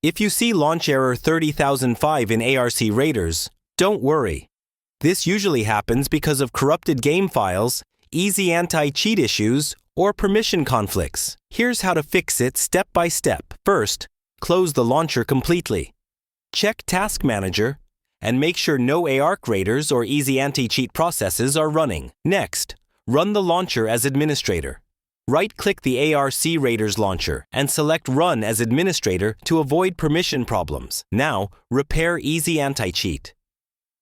If you see launch error 30005 in ARC Raiders, don't worry. This usually happens because of corrupted game files, easy anti-cheat issues, or permission conflicts. Here's how to fix it step by step. First, close the launcher completely. Check Task Manager and make sure no ARC Raiders or easy anti-cheat processes are running. Next, run the launcher as administrator. Right-click the ARC Raiders launcher and select Run as administrator to avoid permission problems. Now, repair Easy Anti-Cheat.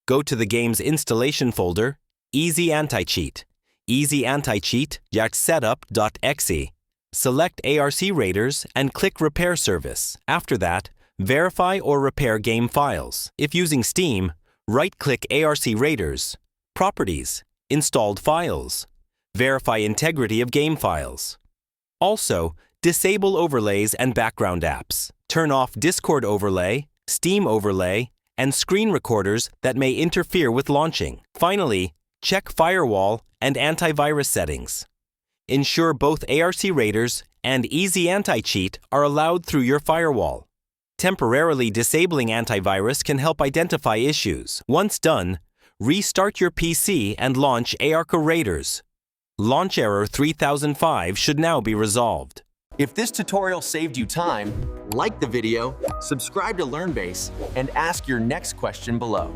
Go to the game's installation folder, Easy Anti-Cheat. Easy Anti-Cheat setup.exe. Select ARC Raiders and click Repair Service. After that, verify or repair game files. If using Steam, right-click ARC Raiders, Properties, Installed Files. Verify integrity of game files. Also, disable overlays and background apps. Turn off Discord overlay, Steam overlay, and screen recorders that may interfere with launching. Finally, check firewall and antivirus settings. Ensure both ARC Raiders and Easy Anti-Cheat are allowed through your firewall. Temporarily disabling antivirus can help identify issues. Once done, restart your PC and launch ARC Raiders. Launch error 3005 should now be resolved. If this tutorial saved you time, like the video, subscribe to LearnBase, and ask your next question below.